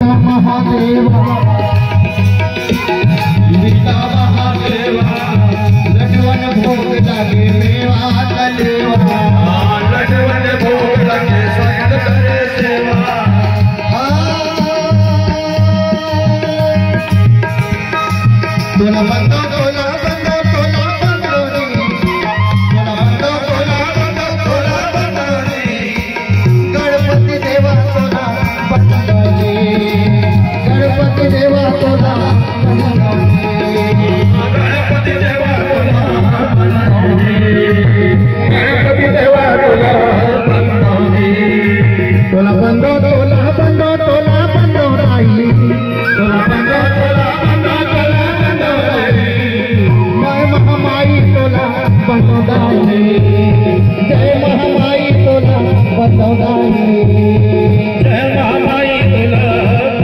महादेवा गीता महादेवा लडवन भोग लागे मेवा तलेवा लडवन भोग लागे संत करे सेवा तोला बंदो तोला बंदो तोला बंदो तोला बंदो गणपति देवा तोला बंदो